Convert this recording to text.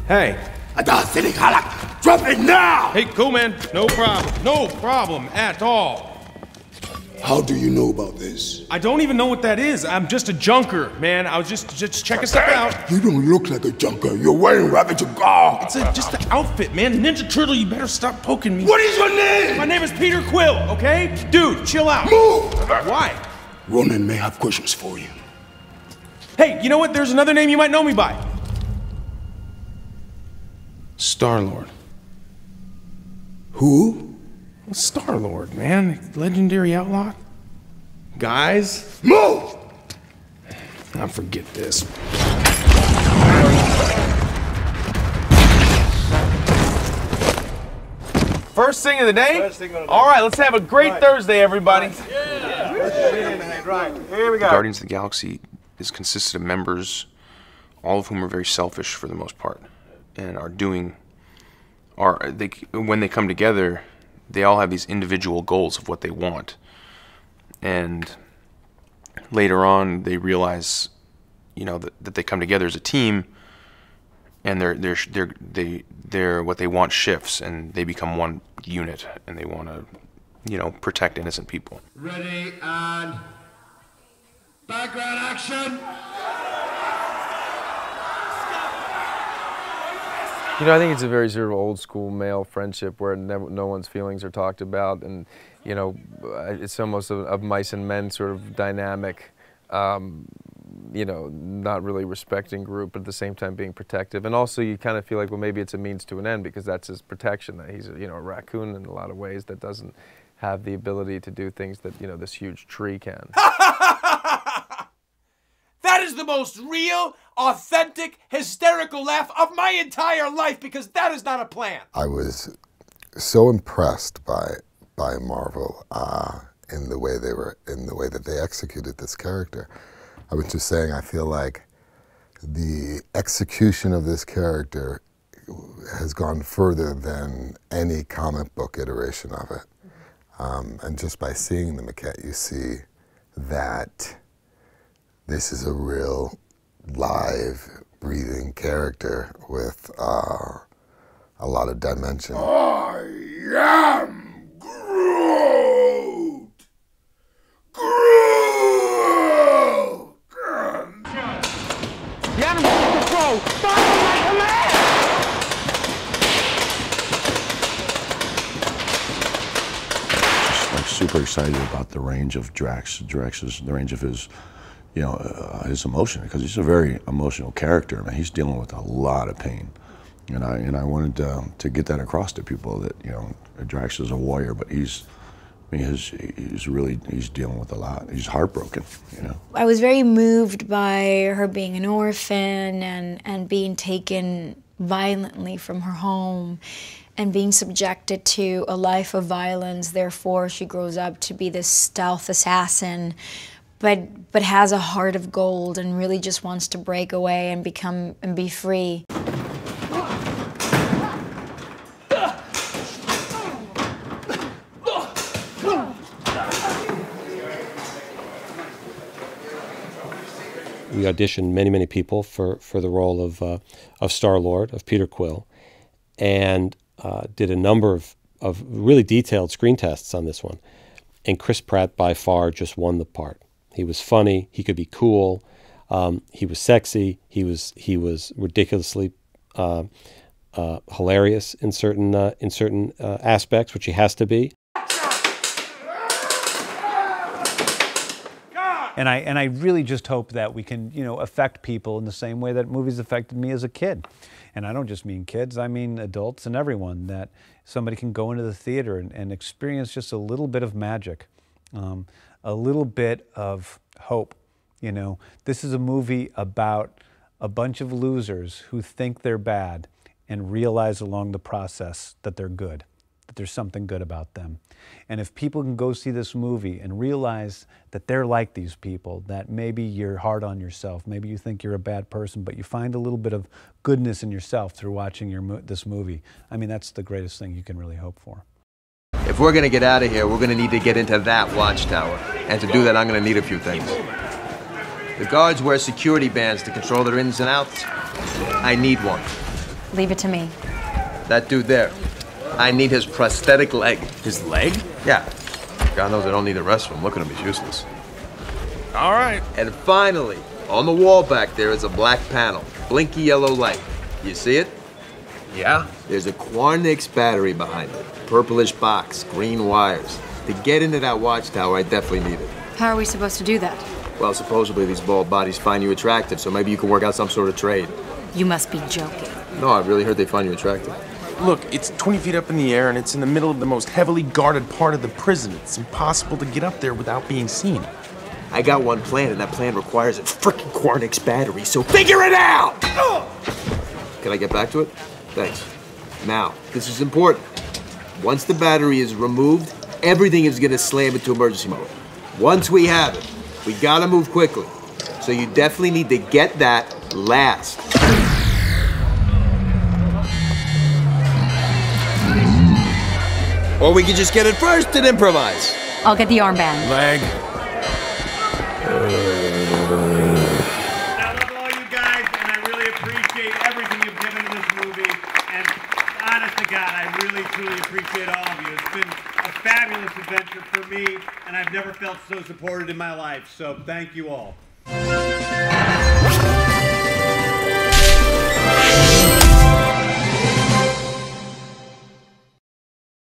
Hey. Drop it now! Hey, cool, man. No problem. No problem at all. How do you know about this? I don't even know what that is. I'm just a junker, man. I was just checking stuff out. You don't look like a junker. You're wearing rabbit garb. It's just the outfit, man. Ninja Turtle, you better stop poking me. What is your name? My name is Peter Quill, okay? Dude, chill out. Move! Why? Ronan may have questions for you. Hey, you know what? There's another name you might know me by. Star-Lord. Who? Star-Lord, man. Legendary outlaw. Guys? Move! I'll forget this. First thing of the day? All right, let's have a great Thursday, everybody. Here we go. Guardians of the Galaxy is consisted of members, all of whom are very selfish for the most part, and when they come together, they all have these individual goals of what they want, and later on they realize, you know, that they come together as a team, and they're what they want shifts, and they become one unit, and they want to, you know, protect innocent people. Ready and background action. You know, I think it's a very sort of old school male friendship where no one's feelings are talked about, and, you know, it's almost a mice and men sort of dynamic, you know, not really respecting group, but at the same time being protective. And also you kind of feel like, well, maybe it's a means to an end because that's his protection, that he's, you know, a raccoon in a lot of ways that doesn't have the ability to do things that, you know, this huge tree can. That is the most real, authentic, hysterical laugh of my entire life, because that is not a plan. I was so impressed by Marvel in the way that they executed this character. I was just saying, I feel like the execution of this character has gone further than any comic book iteration of it. And just by seeing the maquette, you see that this is a real live, breathing character with a lot of dimension. I am Groot! Groot! The animal in control! Follow my command! Just like super excited about the range of Drax. The range of his, you know, his emotion, because he's a very emotional character. Man, he's dealing with a lot of pain, and I wanted to get that across to people that, you know, Drax is a warrior, but he's dealing with a lot. He's heartbroken, you know. I was very moved by her being an orphan and being taken violently from her home and being subjected to a life of violence. Therefore, she grows up to be this stealth assassin, but has a heart of gold and really just wants to break away and be free. We auditioned many people for the role of Star-Lord, of Peter Quill, and did a number of really detailed screen tests on this one. And Chris Pratt by far just won the part. He was funny. He could be cool. He was sexy. He was ridiculously hilarious in certain aspects, which he has to be. And I really just hope that we can, you know, affect people in the same way that movies affected me as a kid. And I don't just mean kids, I mean adults and everyone, that somebody can go into the theater and experience just a little bit of magic, a little bit of hope. You know, this is a movie about a bunch of losers who think they're bad and realize along the process that they're good, that there's something good about them. And if people can go see this movie and realize that they're like these people, that maybe you're hard on yourself, maybe you think you're a bad person, but you find a little bit of goodness in yourself through watching this movie, I mean, that's the greatest thing you can really hope for. If we're gonna get out of here, we're gonna need to get into that watchtower. And to do that, I'm gonna need a few things. The guards wear security bands to control their ins and outs. I need one. Leave it to me. That dude there. I need his prosthetic leg. His leg? Yeah. God knows I don't need the rest of him. Look at him, he's useless. All right. And finally, on the wall back there is a black panel. Blinky yellow light. You see it? Yeah? There's a Quarnix battery behind it. Purplish box, green wires. To get into that watchtower, I definitely need it. How are we supposed to do that? Well, supposedly these bald bodies find you attractive, so maybe you can work out some sort of trade. You must be joking. No, I really heard they find you attractive. Look, it's 20 feet up in the air, and it's in the middle of the most heavily guarded part of the prison. It's impossible to get up there without being seen. I got one plan, and that plan requires a frickin' Quarnix battery, so figure it out! Can I get back to it? Thanks. Now, this is important. Once the battery is removed, everything is gonna slam into emergency mode. Once we have it, we gotta move quickly. So you definitely need to get that last. Or we could just get it first and improvise. I'll get the armband. Leg. I love all you guys, and I really appreciate everything you've given to this movie. And honest to God, I really, truly appreciate all of you. It's been a fabulous adventure for me, and I've never felt so supported in my life. So thank you all.